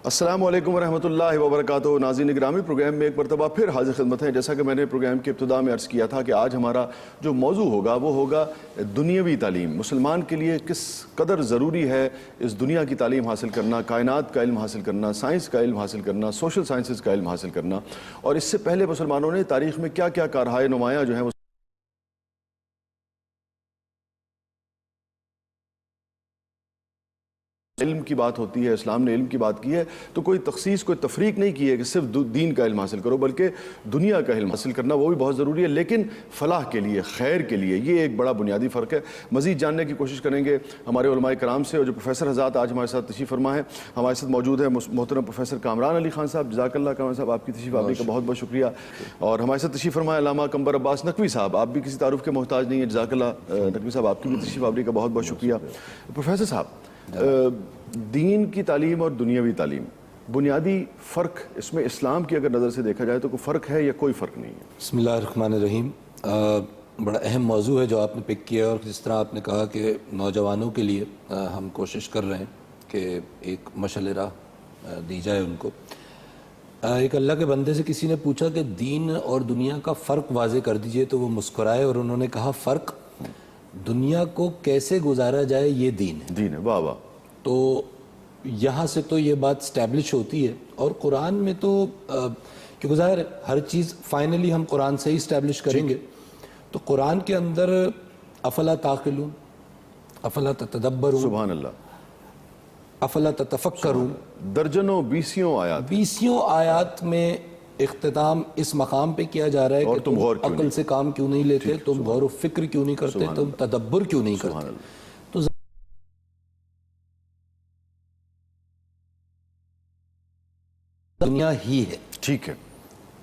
السلام علیکم ورحمۃ اللہ وبرکاتہ۔ ناظرین گرامی، پروگرام میں ایک مرتبہ پھر حاضر خدمت ہیں۔ جیسا کہ میں نے پروگرام کی ابتدا میں عرض کیا تھا کہ آج ہمارا جو موضوع ہوگا وہ ہوگا دنیاوی تعلیم۔ مسلمان کے لیے کس قدر ضروری ہے اس دنیا کی تعلیم حاصل کرنا، کائنات کا علم حاصل کرنا، سائنس کا علم حاصل کرنا، سوشل سائنسز کا علم حاصل کرنا، اور اس سے پہلے مسلمانوں نے تاریخ میں کیا کیا کارہائے نمایاں جو ہیں وہ علم کی بات ہوتی ہے، اسلام نے علم کی بات کی ہے تو کوئی تخصیص، کوئی تفریق نہیں کی ہے کہ صرف دین کا علم حاصل کرو، بلکہ دنیا کا علم حاصل کرنا وہ بھی بہت ضروری ہے، لیکن فلاح کے لیے، خیر کے لیے۔ یہ ایک بڑا بنیادی فرق ہے۔ مزید جاننے کی کوشش کریں گے ہمارے علماء کرام سے، اور جو پروفیسر حضرات آج ہمارے ساتھ تشریف فرما ہیں، ہمارے ساتھ موجود ہے محترم پروفیسر کامران علی خان صاحب۔ جزاک اللہ کامران صاحب، آپ کی تشریف آوری کا بہت بہت شکریہ۔ اور ہمارے ساتھ تشریف فرما ہے علامہ قمبر عباس نقوی صاحب، آپ بھی کسی تعارف کے محتاج نہیں ہیں۔ جزاک اللہ نقوی صاحب، آپ کی بھی تشریف آوری کا بہت بہت شکریہ۔ پروفیسر صاحب، دین کی تعلیم اور دنیاوی تعلیم، بنیادی فرق اس میں اسلام کی اگر نظر سے دیکھا جائے تو کوئی فرق ہے یا کوئی فرق نہیں ہے؟ بسم اللہ الرحمن الرحیم۔ بڑا اہم موضوع ہے جو آپ نے پک کیا، اور جس طرح آپ نے کہا کہ نوجوانوں کے لیے ہم کوشش کر رہے ہیں کہ ایک مشعل راہ دی جائے ان کو۔ ایک اللہ کے بندے سے کسی نے پوچھا کہ دین اور دنیا کا فرق واضح کر دیجئے، تو وہ مسکرائے اور انہوں نے کہا فرق دنیا کو کیسے گزارا جائے یہ دین ہے۔ دین ہے، واہ واہ۔ تو یہاں سے تو یہ بات اسٹیبلش ہوتی ہے، اور قرآن میں تو کیونکہ ظاہر ہے ہر چیز فائنلی ہم قرآن سے ہی اسٹیبلش کریں گے، تو قرآن کے اندر افلا تعقلون، افلا تتدبرون، سبحان اللہ، افلا تتفکرون، درجنوں بیسیوں آیات میں اختتام اس مقام پہ کیا جا رہا ہے کہ تم عقل سے کام کیوں نہیں لیتے، تم غور و فکر کیوں نہیں کرتے، تم تدبر کیوں نہیں کرتے۔ دنیا ہی ہے، ٹھیک ہے،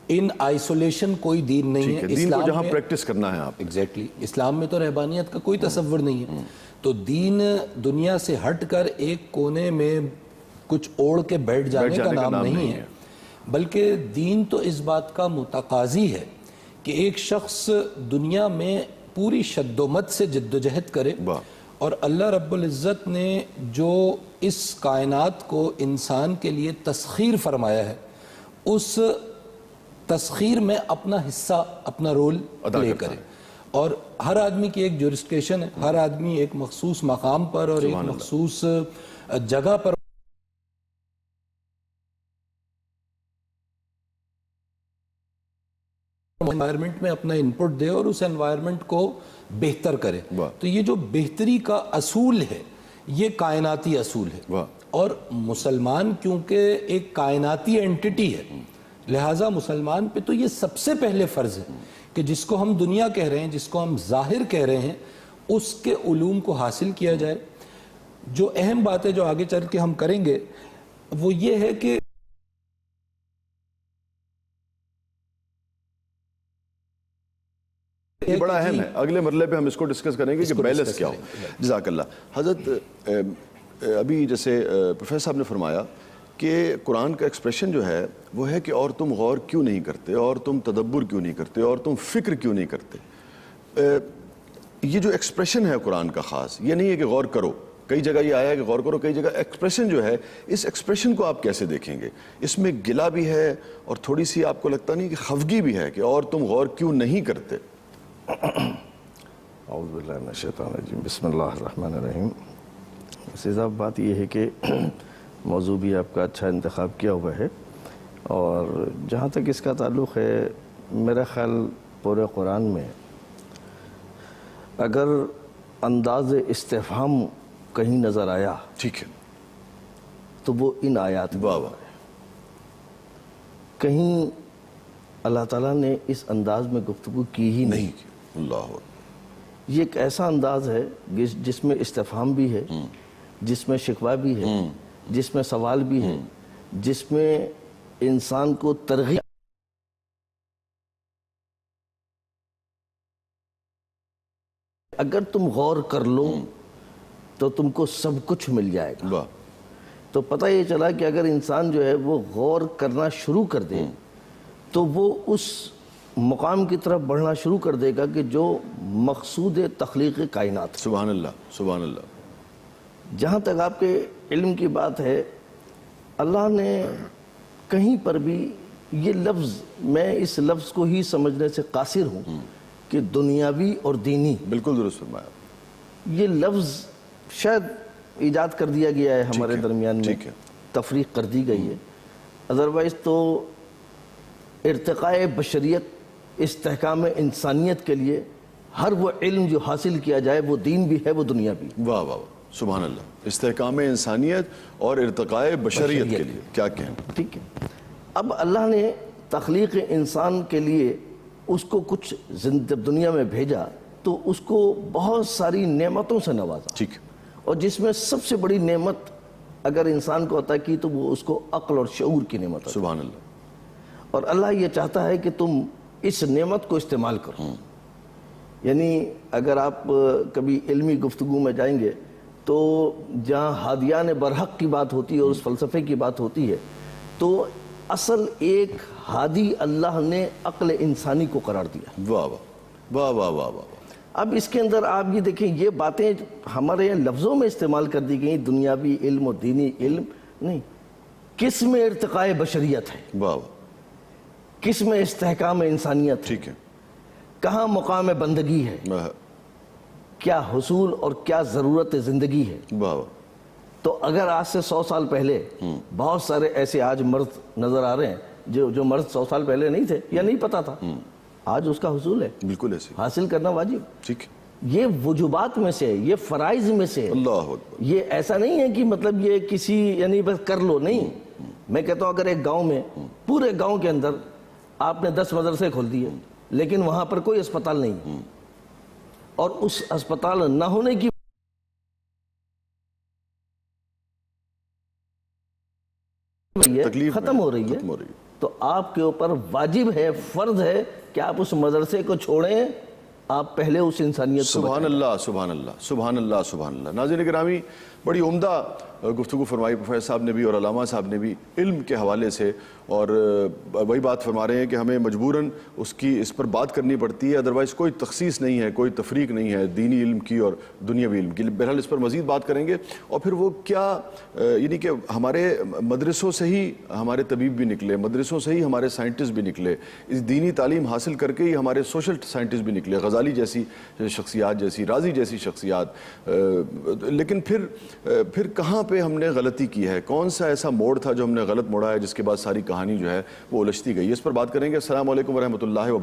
ان آئسولیشن کوئی دین نہیں ہے۔ دین کو جہاں پریکٹس کرنا ہے آپ، ایگزیکٹلی، اسلام میں تو رہبانیت کا کوئی تصور نہیں ہے۔ تو دین دنیا سے ہٹ کر ایک کونے میں کچھ اوڑھ کے بیٹھ جانے کا نام نہیں ہے، بلکہ دین تو اس بات کا متقاضی ہے کہ ایک شخص دنیا میں پوری شد و مت سے جد و جہد کرے، اور اللہ رب العزت نے جو اس کائنات کو انسان کے لیے تسخیر فرمایا ہے، اس تسخیر میں اپنا حصہ، اپنا رول پلے کرے۔ اور ہر آدمی کی ایک جورسٹیشن ہے، ہر آدمی ایک مخصوص مقام پر اور ایک مخصوص جگہ پر انوائرمنٹ میں اپنا انپٹ دے اور اس انوائرمنٹ کو بہتر کرے۔ تو یہ جو بہتری کا اصول ہے یہ کائناتی اصول ہے، اور مسلمان کیونکہ ایک کائناتی اینٹیٹی ہے، لہٰذا مسلمان پہ تو یہ سب سے پہلے فرض ہے کہ جس کو ہم دنیا کہہ رہے ہیں، جس کو ہم ظاہر کہہ رہے ہیں، اس کے علوم کو حاصل کیا جائے۔ جو اہم بات ہے جو آگے چل کے ہم کریں گے وہ یہ ہے کہ یہ بڑا اہم ہے، اگلے مرحلے پہ ہم اس کو ڈسکس کریں گے کہ بیلنس کیا ہو۔ جزاک اللہ۔ حضرت ابھی جیسے پروفیسر صاحب نے فرمایا کہ قرآن کا ایکسپریشن جو ہے وہ ہے کہ اور تم غور کیوں نہیں کرتے، اور تم تدبر کیوں نہیں کرتے، اور تم فکر کیوں نہیں کرتے۔ یہ جو ایکسپریشن ہے قرآن کا خاص، یہ نہیں ہے کہ غور کرو، کئی جگہ یہ آیا ہے کہ غور کرو، کئی جگہ ایکسپریشن جو ہے، اس ایکسپریشن کو آپ کیسے دیکھیں گے؟ اس میں گلہ بھی ہے اور تھوڑی سی آپ کو لگتا نہیں کہ خفگی بھی ہے کہ اور تم غور کیوں نہیں کرتے؟ اعوذ باللہ من الشیطان الرجیم، بسم اللہ الرحمن الرحیم۔ صاحب بات یہ ہے کہ موضوع بھی آپ کا اچھا انتخاب کیا ہوا ہے، اور جہاں تک اس کا تعلق ہے، میرا خیال پورے قرآن میں اگر انداز استفہام کہیں نظر آیا ٹھیک ہے تو وہ ان آیات میں ہے۔ کہیں اللہ تعالیٰ نے اس انداز میں گفتگو کی ہی نہیں۔ اللہ، یہ ایک ایسا انداز ہے جس میں استفہام بھی ہے، جس میں شکوہ بھی ہے، جس میں سوال بھی ہے، جس میں انسان کو ترغیب، اگر تم غور کر لو تو تم کو سب کچھ مل جائے گا۔ تو پتہ یہ چلا کہ اگر انسان جو ہے وہ غور کرنا شروع کر دے تو وہ اس مقام کی طرف بڑھنا شروع کر دے گا کہ جو مقصود تخلیق کائنات۔ سبحان اللہ، سبحان اللہ۔ جہاں تک آپ کے علم کی بات ہے، اللہ نے کہیں پر بھی یہ لفظ، میں اس لفظ کو ہی سمجھنے سے قاصر ہوں کہ دنیاوی اور دینی، بالکل درست فرمایا، یہ لفظ شاید ایجاد کر دیا گیا ہے ہمارے درمیان میں، ٹھیک ہے، تفریق کر دی گئی ہے، ادروائز تو ارتقاء بشریت، استحکام انسانیت کے لیے ہر وہ علم جو حاصل کیا جائے وہ دین بھی ہے، وہ دنیا بھی۔ واہ واہ واہ، سبحان اللہ، استحکام انسانیت اور ارتقاء بشریت کے لیے کیا کہیں۔ ٹھیک ہے، اب اللہ نے تخلیق انسان کے لیے اس کو کچھ جب دنیا میں بھیجا تو اس کو بہت ساری نعمتوں سے نوازا، ٹھیک ہے، اور جس میں سب سے بڑی نعمت اگر انسان کو عطا کی تو وہ اس کو عقل اور شعور کی نعمت ہے، سبحان اللہ، اور اللہ یہ چاہتا ہے کہ تم اس نعمت کو استعمال کرو۔ یعنی اگر آپ کبھی علمی گفتگو میں جائیں گے تو جہاں ہادیان برحق کی بات ہوتی ہے اور اس فلسفے کی بات ہوتی ہے تو اصل ایک ہادی اللہ نے عقل انسانی کو قرار دیا۔ واہ واہ واہ واہ واہ واہ، اب اس کے اندر آپ یہ دیکھیں، یہ باتیں ہمارے یہاں لفظوں میں استعمال کر دی گئیں، دنیاوی علم اور دینی علم نہیں، کس میں ارتقاء بشریت ہے، واہ واہ، کس میں استحکام انسانیت ہے، ٹھیک ہے، کہاں مقام بندگی ہے، واہ کیا حصول اور کیا ضرورت زندگی ہے۔ واہ، تو اگر آج سے 100 سال پہلے بہت سارے ایسے آج مرد نظر آ رہے ہیں جو مرد 100 سال پہلے نہیں تھے یا نہیں پتا تھا، آج اس کا حصول ہے، بالکل ایسے، حاصل کرنا واجب، ٹھیک ہے، یہ وجوبات میں سے، یہ فرائض میں سے، اللہ اکبر، یہ ایسا نہیں ہے کہ مطلب یہ کسی یعنی بس کر لو، نہیں۔ میں کہتا ہوں اگر ایک گاؤں میں پورے گاؤں کے اندر آپ نے 10 مدرسے کھول دیے لیکن وہاں پر کوئی اسپتال نہیں، اور اس اسپتال نہ ہونے کی تکلیف ختم ہو رہی ہے، ختم ہو رہی ہے، تو آپ کے اوپر واجب ہے، فرض ہے کہ آپ اس مدرسے کو چھوڑیں، آپ پہلے اس انسانیت کو سبحان اللہ سبحان اللہ سبحان اللہ سبحان اللہ۔ ناظرین گرامی، بڑی عمدہ گفتگو فرمائی پروفیسر صاحب نے بھی اور علامہ صاحب نے بھی علم کے حوالے سے، اور وہی بات فرما رہے ہیں کہ ہمیں مجبوراً اس پر بات کرنی پڑتی ہے، ادروائز کوئی تخصیص نہیں ہے، کوئی تفریق نہیں ہے دینی علم کی اور دنیاوی علم کی۔ بہرحال اس پر مزید بات کریں گے، اور پھر وہ کیا یعنی کہ ہمارے مدرسوں سے ہی ہمارے طبیب بھی نکلے، مدرسوں سے ہی ہمارے سائنٹسٹ بھی نکلے، اس دینی تعلیم حاصل کر کے ہی ہمارے سوشل سائنٹسٹ بھی نکلے، غزالی جیسی شخصیات، جیسی رازی جیسی شخصیات، لیکن پھر کہاں پہ ہم نے غلطی کی ہے، کون سا ایسا موڑ تھا جو ہم نے غلط موڑا ہے جس کے بعد ساری کہانی جو ہے وہ الجھتی گئی ہے، اس پر بات کریں گے۔ السلام علیکم ورحمۃ اللہ وبرکاتہ۔